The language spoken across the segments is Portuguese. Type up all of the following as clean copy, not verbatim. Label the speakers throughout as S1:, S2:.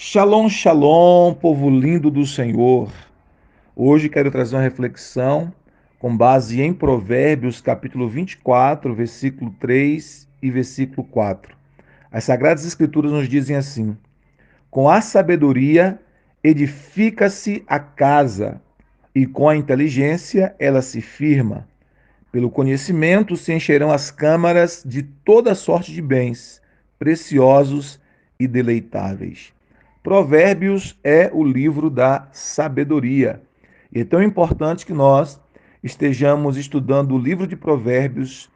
S1: Shalom, shalom, povo lindo do Senhor. Hoje quero trazer uma reflexão com base em Provérbios, capítulo 24, versículo 3 e versículo 4. As Sagradas Escrituras nos dizem assim: com a sabedoria edifica-se a casa, e com a inteligência ela se firma. Pelo conhecimento se encherão as câmaras de toda sorte de bens, preciosos e deleitáveis. Provérbios é o livro da sabedoria. E é tão importante que nós estejamos estudando o livro de Provérbios,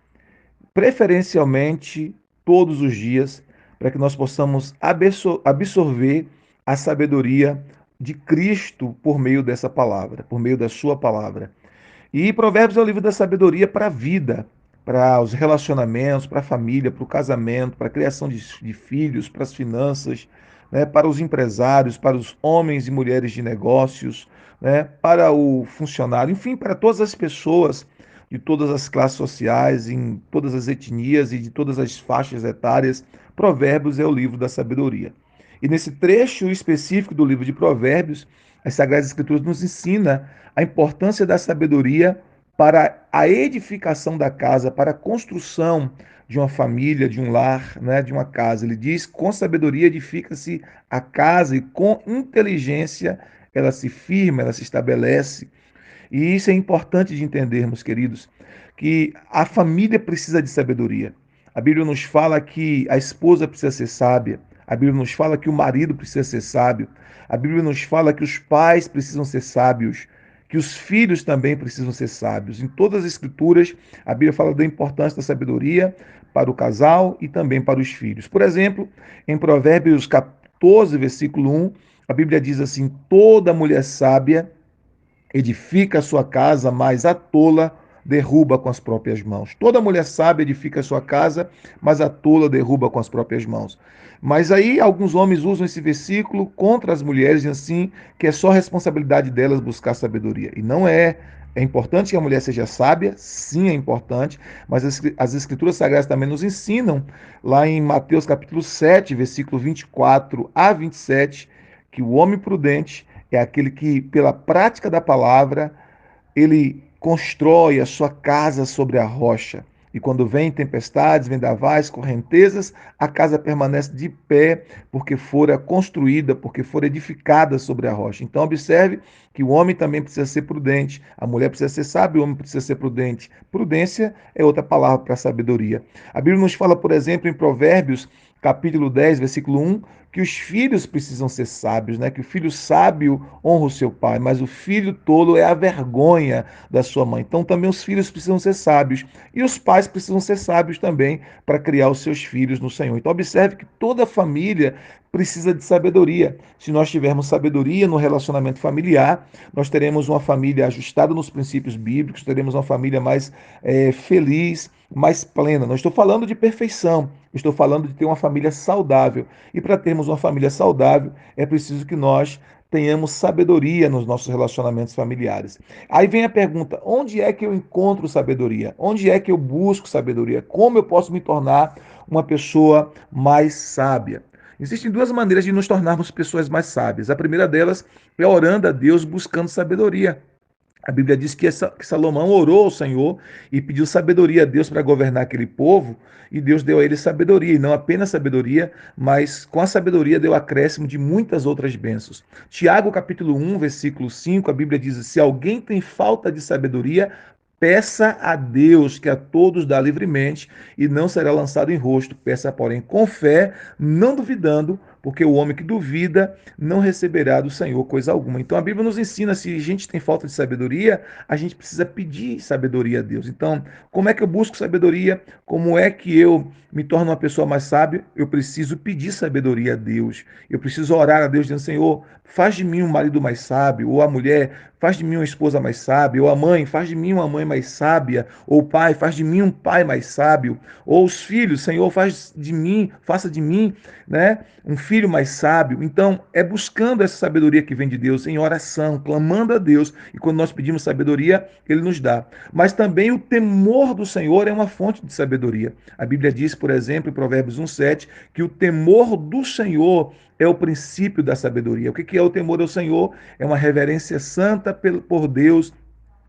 S1: preferencialmente todos os dias, para que nós possamos absorver a sabedoria de Cristo por meio dessa palavra, por meio da sua palavra. E Provérbios é o livro da sabedoria para a vida, para os relacionamentos, para a família, para o casamento, para a criação de filhos, para as finanças, né, para os empresários, para os homens e mulheres de negócios, né, para o funcionário, enfim, para todas as pessoas de todas as classes sociais, em todas as etnias e de todas as faixas etárias. Provérbios é o livro da sabedoria. E nesse trecho específico do livro de Provérbios, as Sagradas Escrituras nos ensina a importância da sabedoria para a edificação da casa, para a construção de uma família, de um lar, né, de uma casa. Ele diz: com sabedoria edifica-se a casa e com inteligência ela se firma, ela se estabelece. E isso é importante de entendermos, queridos, que a família precisa de sabedoria. A Bíblia nos fala que a esposa precisa ser sábia. A Bíblia nos fala que o marido precisa ser sábio. A Bíblia nos fala que os pais precisam ser sábios, que os filhos também precisam ser sábios. Em todas as escrituras, a Bíblia fala da importância da sabedoria para o casal e também para os filhos. Por exemplo, em Provérbios 14, versículo 1, a Bíblia diz assim: toda mulher sábia edifica a sua casa, mas a tola derruba com as próprias mãos. Toda mulher sábia edifica a sua casa, mas a tola derruba com as próprias mãos. Mas aí alguns homens usam esse versículo contra as mulheres, assim, que é só responsabilidade delas buscar sabedoria. E não é. É importante que a mulher seja sábia, sim, é importante, mas as escrituras sagradas também nos ensinam, lá em Mateus capítulo 7, versículo 24 a 27, que o homem prudente é aquele que, pela prática da palavra, ele constrói a sua casa sobre a rocha. E quando vem tempestades, vendavais, correntezas, a casa permanece de pé, porque fora construída, porque fora edificada sobre a rocha. Então, observe que o homem também precisa ser prudente, a mulher precisa ser sábia, o homem precisa ser prudente. Prudência é outra palavra para sabedoria. A Bíblia nos fala, por exemplo, em Provérbios, capítulo 10, versículo 1, que os filhos precisam ser sábios, né? Que o filho sábio honra o seu pai, mas o filho tolo é a vergonha da sua mãe. Então também os filhos precisam ser sábios e os pais precisam ser sábios também para criar os seus filhos no Senhor. Então observe que toda família precisa de sabedoria. Se nós tivermos sabedoria no relacionamento familiar, nós teremos uma família ajustada nos princípios bíblicos, teremos uma família mais feliz, mais plena. Não estou falando de perfeição, estou falando de ter uma família saudável. E para termos uma família saudável, é preciso que nós tenhamos sabedoria nos nossos relacionamentos familiares. Aí vem a pergunta: onde é que eu encontro sabedoria? Onde é que eu busco sabedoria? Como eu posso me tornar uma pessoa mais sábia? Existem duas maneiras de nos tornarmos pessoas mais sábias. A primeira delas é orando a Deus, buscando sabedoria. A Bíblia diz que Salomão orou ao Senhor e pediu sabedoria a Deus para governar aquele povo, e Deus deu a ele sabedoria, e não apenas sabedoria, mas com a sabedoria deu acréscimo de muitas outras bênçãos. Tiago, capítulo 1, versículo 5, a Bíblia diz: se alguém tem falta de sabedoria, peça a Deus, que a todos dá livremente, e não será lançado em rosto. Peça, porém, com fé, não duvidando, porque o homem que duvida não receberá do Senhor coisa alguma. Então a Bíblia nos ensina: se a gente tem falta de sabedoria, a gente precisa pedir sabedoria a Deus. Então, como é que eu busco sabedoria? Como é que eu me torno uma pessoa mais sábia? Eu preciso pedir sabedoria a Deus. Eu preciso orar a Deus dizendo: Senhor, faz de mim um marido mais sábio, ou a mulher, faz de mim uma esposa mais sábia, ou a mãe, faz de mim uma mãe mais sábia, ou o pai, faz de mim um pai mais sábio, ou os filhos, Senhor, faz de mim, faça de mim, né, um filho filho mais sábio, então é buscando essa sabedoria que vem de Deus, em oração, clamando a Deus, e quando nós pedimos sabedoria, Ele nos dá. Mas também o temor do Senhor é uma fonte de sabedoria. A Bíblia diz, por exemplo, em Provérbios 1,7, que o temor do Senhor é o princípio da sabedoria. O que é o temor ao Senhor? É uma reverência santa por Deus,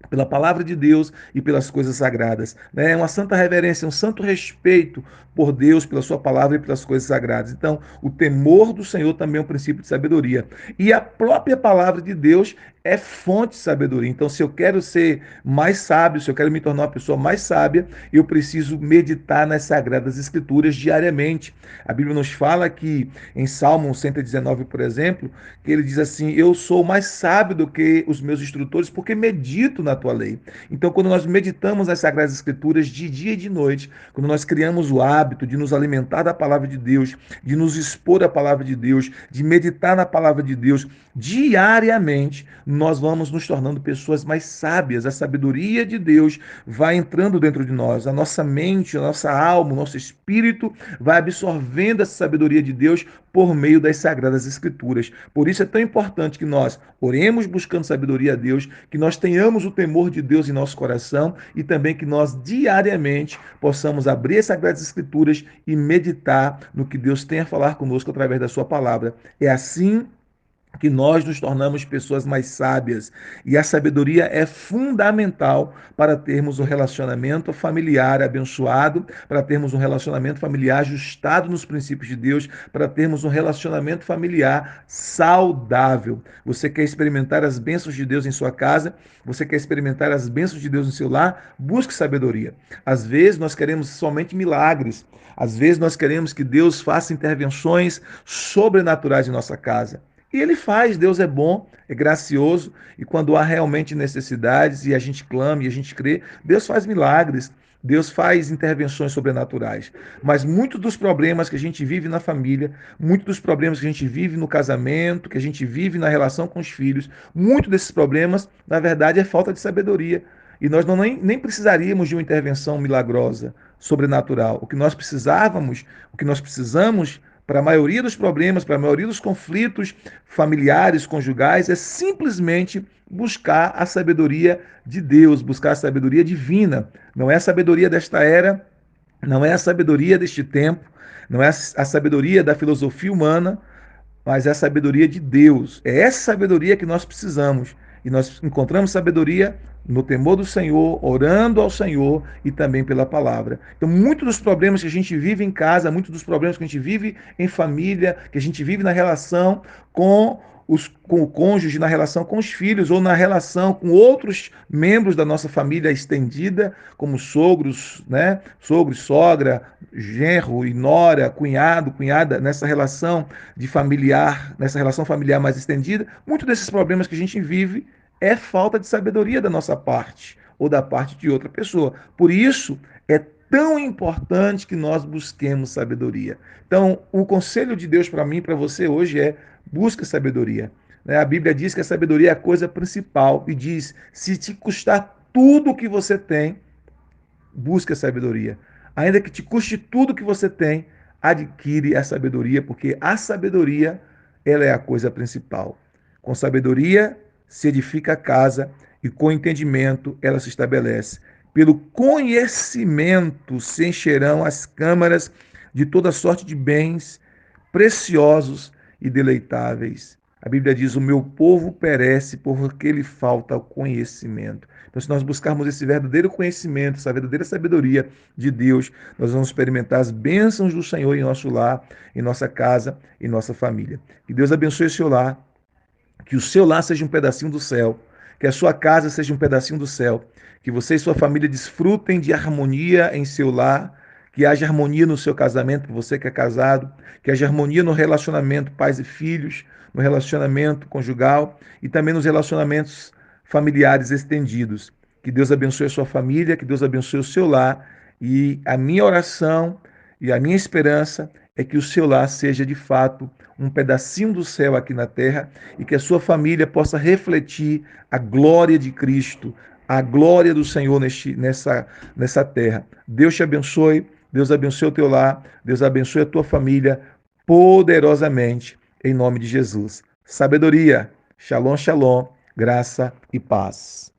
S1: pela palavra de Deus e pelas coisas sagradas. Né? É uma santa reverência, um santo respeito por Deus, pela sua palavra e pelas coisas sagradas. Então, o temor do Senhor também é um princípio de sabedoria. E a própria palavra de Deus é fonte de sabedoria. Então, se eu quero ser mais sábio, se eu quero me tornar uma pessoa mais sábia, eu preciso meditar nas sagradas escrituras diariamente. A Bíblia nos fala que, em Salmo 119, por exemplo, que ele diz assim: eu sou mais sábio do que os meus instrutores, porque medito na tua lei. Então, quando nós meditamos nas Sagradas Escrituras de dia e de noite, quando nós criamos o hábito de nos alimentar da palavra de Deus, de nos expor à palavra de Deus, de meditar na palavra de Deus diariamente, nós vamos nos tornando pessoas mais sábias. A sabedoria de Deus vai entrando dentro de nós, a nossa mente, a nossa alma, o nosso espírito vai absorvendo essa sabedoria de Deus por meio das Sagradas Escrituras. Por isso é tão importante que nós oremos buscando sabedoria a Deus, que nós tenhamos o temor de Deus em nosso coração e também que nós diariamente possamos abrir as Sagradas Escrituras e meditar no que Deus tem a falar conosco através da sua palavra. É assim que nós nos tornamos pessoas mais sábias. E a sabedoria é fundamental para termos um relacionamento familiar abençoado, para termos um relacionamento familiar ajustado nos princípios de Deus, para termos um relacionamento familiar saudável. Você quer experimentar as bênçãos de Deus em sua casa? Você quer experimentar as bênçãos de Deus no seu lar? Busque sabedoria. Às vezes nós queremos somente milagres. Às vezes nós queremos que Deus faça intervenções sobrenaturais em nossa casa. E ele faz, Deus é bom, é gracioso, e quando há realmente necessidades e a gente clama e a gente crê, Deus faz milagres, Deus faz intervenções sobrenaturais. Mas muitos dos problemas que a gente vive na família, muitos dos problemas que a gente vive no casamento, que a gente vive na relação com os filhos, muitos desses problemas, na verdade, é falta de sabedoria. E nós nem precisaríamos de uma intervenção milagrosa, sobrenatural. O que nós precisávamos, o que nós precisamos para a maioria dos problemas, para a maioria dos conflitos familiares, conjugais, é simplesmente buscar a sabedoria de Deus, buscar a sabedoria divina. Não é a sabedoria desta era, não é a sabedoria deste tempo, não é a sabedoria da filosofia humana, mas é a sabedoria de Deus. É essa sabedoria que nós precisamos. E nós encontramos sabedoria no temor do Senhor, orando ao Senhor e também pela palavra. Então, muitos dos problemas que a gente vive em casa, muitos dos problemas que a gente vive em família, que a gente vive na relação com o cônjuge, na relação com os filhos ou na relação com outros membros da nossa família estendida, como sogros, né? Sogro, sogra, genro e nora, cunhado, cunhada, nessa relação de familiar, nessa relação familiar mais estendida, muitos desses problemas que a gente vive é falta de sabedoria da nossa parte ou da parte de outra pessoa. Por isso, é tão importante que nós busquemos sabedoria. Então, o conselho de Deus para mim e para você hoje é: busca sabedoria. A Bíblia diz que a sabedoria é a coisa principal e diz: se te custar tudo o que você tem, busca a sabedoria. Ainda que te custe tudo o que você tem, adquire a sabedoria, porque a sabedoria, ela é a coisa principal. Com sabedoria se edifica a casa e com entendimento ela se estabelece. Pelo conhecimento se encherão as câmaras de toda sorte de bens preciosos e deleitáveis. A Bíblia diz: o meu povo perece porque lhe falta o conhecimento. Então, se nós buscarmos esse verdadeiro conhecimento, essa verdadeira sabedoria de Deus, nós vamos experimentar as bênçãos do Senhor em nosso lar, em nossa casa, em nossa família. Que Deus abençoe o seu lar, que o seu lar seja um pedacinho do céu, que a sua casa seja um pedacinho do céu, que você e sua família desfrutem de harmonia em seu lar, que haja harmonia no seu casamento, você que é casado, que haja harmonia no relacionamento pais e filhos, no relacionamento conjugal e também nos relacionamentos familiares estendidos. Que Deus abençoe a sua família, que Deus abençoe o seu lar, e a minha oração e a minha esperança é que o seu lar seja de fato um pedacinho do céu aqui na terra e que a sua família possa refletir a glória de Cristo, a glória do Senhor nessa terra. Deus te abençoe, Deus abençoe o teu lar, Deus abençoe a tua família. poderosamente em nome de Jesus. Sabedoria, shalom, shalom, graça e paz.